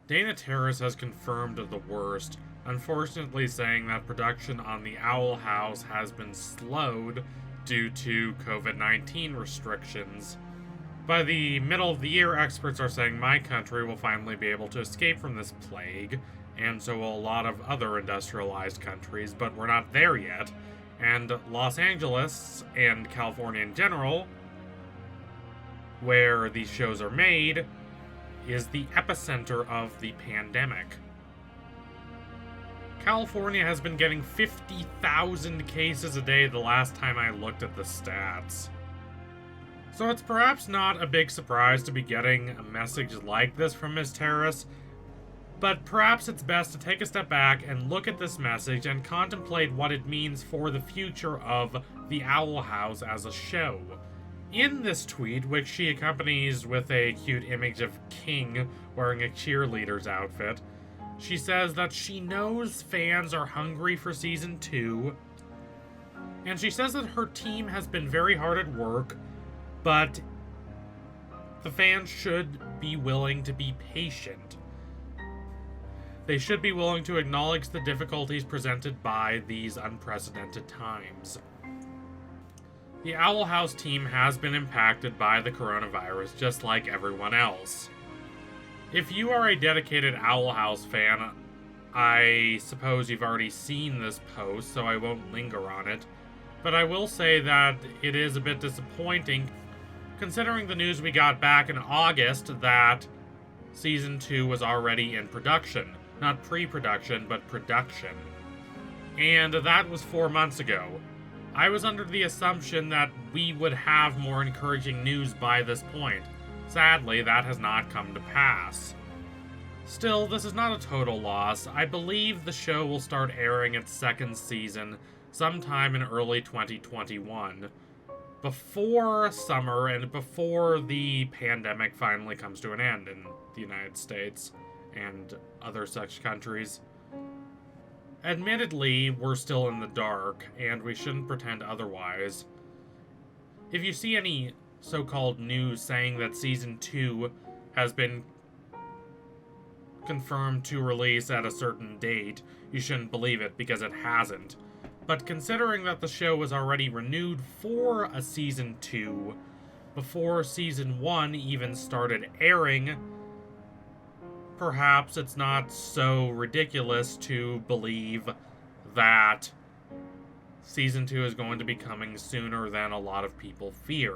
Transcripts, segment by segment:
Dana Terrace has confirmed the worst, unfortunately saying that production on the Owl House has been slowed due to COVID-19 restrictions. By the middle of the year, experts are saying my country will finally be able to escape from this plague, and so will a lot of other industrialized countries, but we're not there yet. And Los Angeles, and California in general, where these shows are made, is the epicenter of the pandemic. California has been getting 50,000 cases a day the last time I looked at the stats. So it's perhaps not a big surprise to be getting a message like this from Ms. Terrace, but perhaps it's best to take a step back and look at this message and contemplate what it means for the future of the Owl House as a show. In this tweet, which she accompanies with a cute image of King wearing a cheerleader's outfit, she says that she knows fans are hungry for season 2, and she says that her team has been very hard at work, but the fans should be willing to be patient. They should be willing to acknowledge the difficulties presented by these unprecedented times. The Owl House team has been impacted by the coronavirus just like everyone else. If you are a dedicated Owl House fan, I suppose you've already seen this post, so I won't linger on it, but I will say that it is a bit disappointing considering the news we got back in August that Season 2 was already in production. Not pre-production, but production. And that was 4 months ago. I was under the assumption that we would have more encouraging news by this point. Sadly, that has not come to pass. Still, this is not a total loss. I believe the show will start airing its second season sometime in early 2021. Before summer and before the pandemic finally comes to an end in the United States and other such countries. Admittedly, we're still in the dark, and we shouldn't pretend otherwise. If you see any so-called news saying that Season 2 has been confirmed to release at a certain date, you shouldn't believe it, because it hasn't. But considering that the show was already renewed for a Season 2, before Season 1 even started airing, perhaps it's not so ridiculous to believe that Season 2 is going to be coming sooner than a lot of people fear.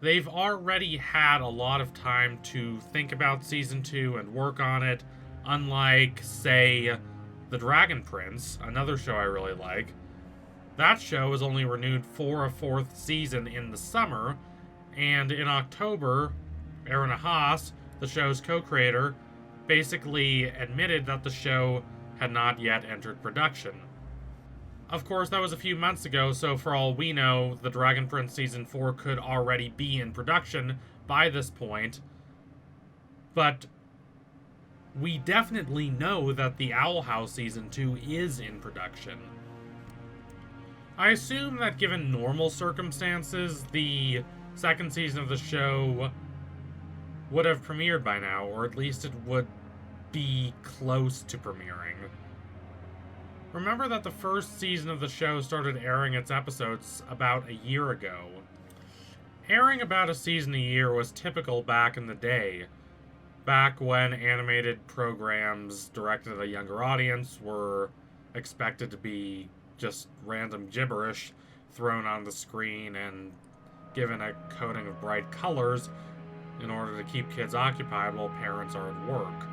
They've already had a lot of time to think about Season 2 and work on it, unlike, say, The Dragon Prince, another show I really like. That show was only renewed for a 4th season in the summer, and in October, Aaron Haas, the show's co-creator, basically admitted that the show had not yet entered production. Of course, that was a few months ago, so for all we know, The Dragon Prince Season 4 could already be in production by this point. But we definitely know that the Owl House Season 2 is in production. I assume that given normal circumstances, the second season of the show would have premiered by now, or at least it would be close to premiering. Remember that the first season of the show started airing its episodes about a year ago. Airing about a season a year was typical back in the day, back when animated programs directed at a younger audience were expected to be just random gibberish thrown on the screen and given a coating of bright colors in order to keep kids occupied while parents are at work.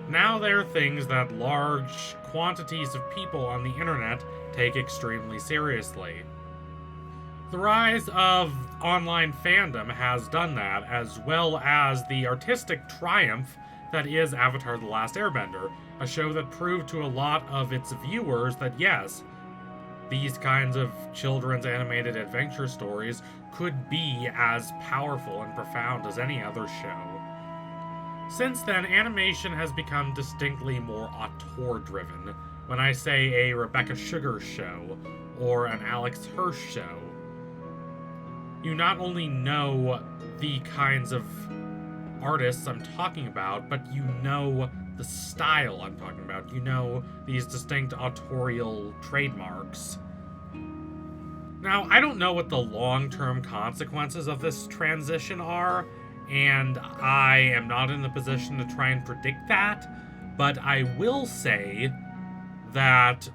Now there are things that large quantities of people on the internet take extremely seriously. The rise of online fandom has done that, as well as the artistic triumph that is Avatar: The Last Airbender, a show that proved to a lot of its viewers that yes, these kinds of children's animated adventure stories could be as powerful and profound as any other show. Since then, animation has become distinctly more auteur-driven. When I say a Rebecca Sugar show, or an Alex Hirsch show, you not only know the kinds of artists I'm talking about, but you know the style I'm talking about. You know these distinct autorial trademarks. Now, I don't know what the long-term consequences of this transition are, and I am not in the position to try and predict that, but I will say that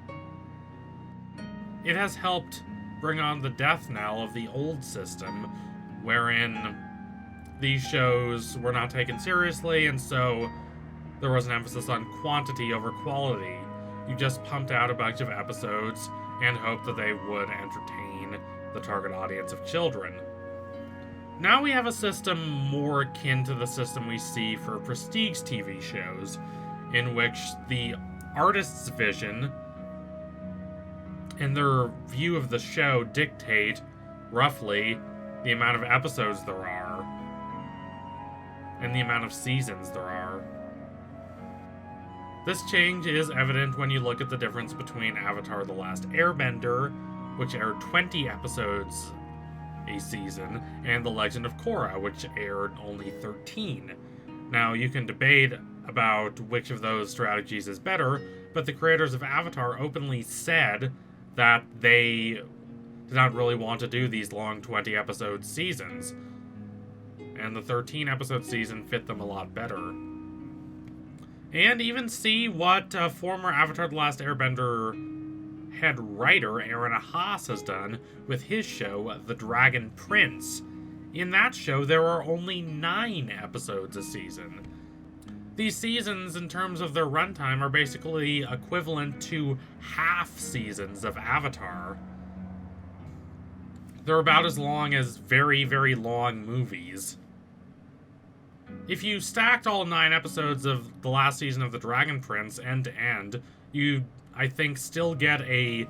it has helped bring on the death knell of the old system, wherein these shows were not taken seriously, and so there was an emphasis on quantity over quality. You just pumped out a bunch of episodes and hoped that they would entertain the target audience of children. Now we have a system more akin to the system we see for prestige TV shows, in which the artist's vision and their view of the show dictate, roughly, the amount of episodes there are, and the amount of seasons there are. This change is evident when you look at the difference between Avatar: The Last Airbender, which aired 20 episodes a season, and The Legend of Korra, which aired only 13. Now, you can debate about which of those strategies is better, but the creators of Avatar openly said that they did not really want to do these long 20-episode seasons, and the 13-episode season fit them a lot better. And even see what former Avatar: The Last Airbender head writer Aaron Haas has done with his show, The Dragon Prince. In that show, there are only 9 episodes a season. These seasons, in terms of their runtime, are basically equivalent to half seasons of Avatar. They're about as long as very, very long movies. If you stacked all 9 episodes of the last season of The Dragon Prince end to end, you'd, I think, still get a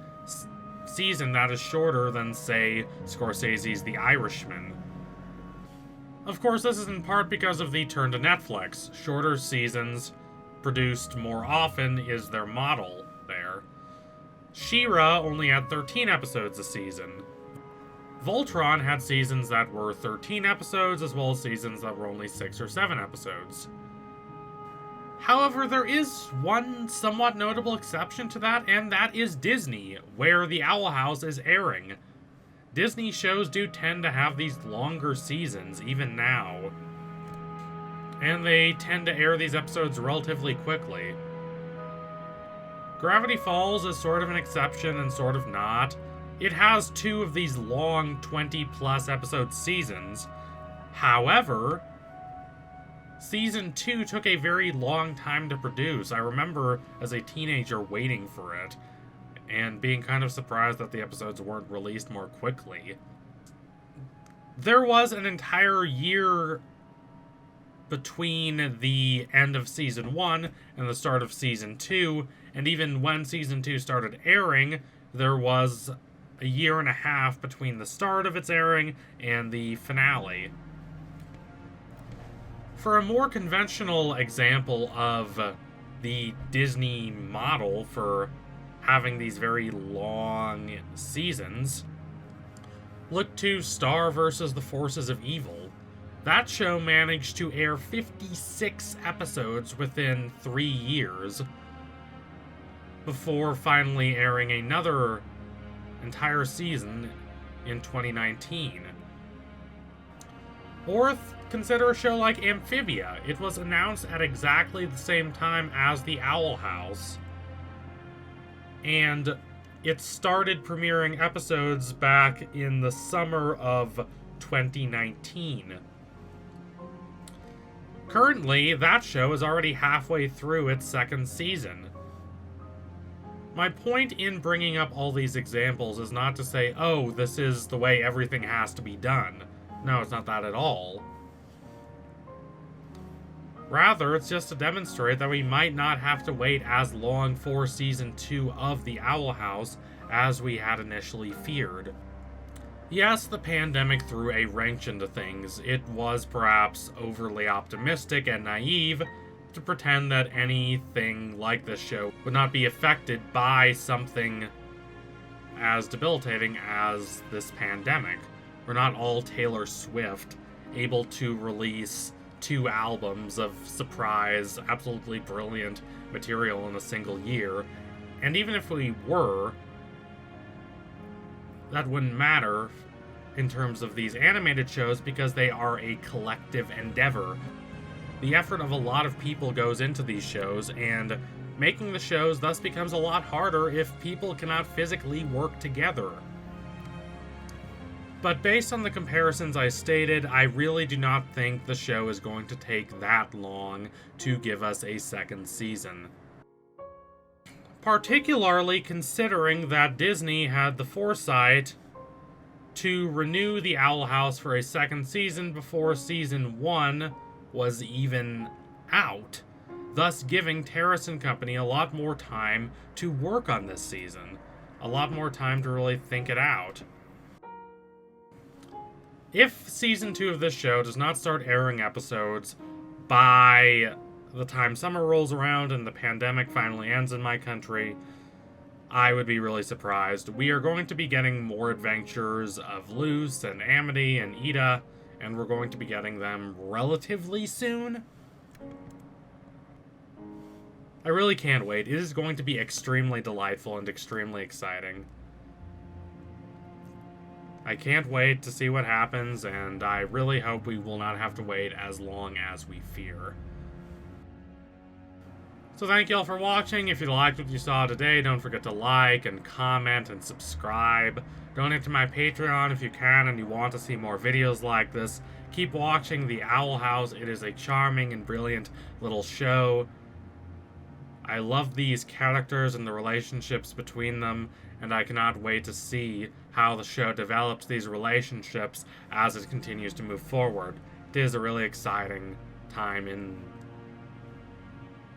season that is shorter than, say, Scorsese's The Irishman. Of course, this is in part because of the turn to Netflix. Shorter seasons, produced more often, is their model there. She-Ra only had 13 episodes a season. Voltron had seasons that were 13 episodes, as well as seasons that were only 6 or 7 episodes. However, there is one somewhat notable exception to that, and that is Disney, where The Owl House is airing. Disney shows do tend to have these longer seasons, even now. And they tend to air these episodes relatively quickly. Gravity Falls is sort of an exception and sort of not. It has 2 of these long 20-plus episode seasons. However, Season 2 took a very long time to produce. I remember as a teenager waiting for it, and being kind of surprised that the episodes weren't released more quickly. There was an entire year between the end of Season 1 and the start of Season 2, and even when Season 2 started airing, there was a year and a half between the start of its airing and the finale. For a more conventional example of the Disney model for having these very long seasons, look to Star vs. the Forces of Evil. That show managed to air 56 episodes within 3 years, before finally airing another entire season in 2019. Or consider a show like Amphibia. It was announced at exactly the same time as The Owl House, and it started premiering episodes back in the summer of 2019. Currently, that show is already halfway through its 2nd season. My point in bringing up all these examples is not to say, oh, this is the way everything has to be done. No, it's not that at all. Rather, it's just to demonstrate that we might not have to wait as long for Season 2 of The Owl House as we had initially feared. Yes, the pandemic threw a wrench into things. It was perhaps overly optimistic and naive to pretend that anything like this show would not be affected by something as debilitating as this pandemic. We're not all Taylor Swift, able to release 2 albums of surprise, absolutely brilliant material in a single year. And even if we were, that wouldn't matter in terms of these animated shows because they are a collective endeavor. The effort of a lot of people goes into these shows, and making the shows thus becomes a lot harder if people cannot physically work together. But based on the comparisons I stated, I really do not think the show is going to take that long to give us a second season. Particularly considering that Disney had the foresight to renew the Owl House for a second season before season 1 was even out, thus giving Terrace and Company a lot more time to work on this season, a lot more time to really think it out. If season 2 of this show does not start airing episodes by the time summer rolls around and the pandemic finally ends in my country, I would be really surprised. We are going to be getting more adventures of Luce and Amity and Ida, and we're going to be getting them relatively soon. I really can't wait. It is going to be extremely delightful and extremely exciting. I can't wait to see what happens, and I really hope we will not have to wait as long as we fear. So thank you all for watching. If you liked what you saw today, don't forget to like and comment and subscribe. Donate to my Patreon if you can and you want to see more videos like this. Keep watching The Owl House. It is a charming and brilliant little show. I love these characters and the relationships between them, and I cannot wait to see how the show develops these relationships as it continues to move forward. It is a really exciting time in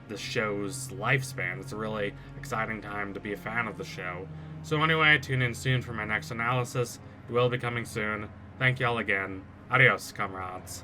the show's lifespan. It's a really exciting time to be a fan of the show. So anyway, tune in soon for my next analysis. It will be coming soon. Thank you all again. Adios, comrades.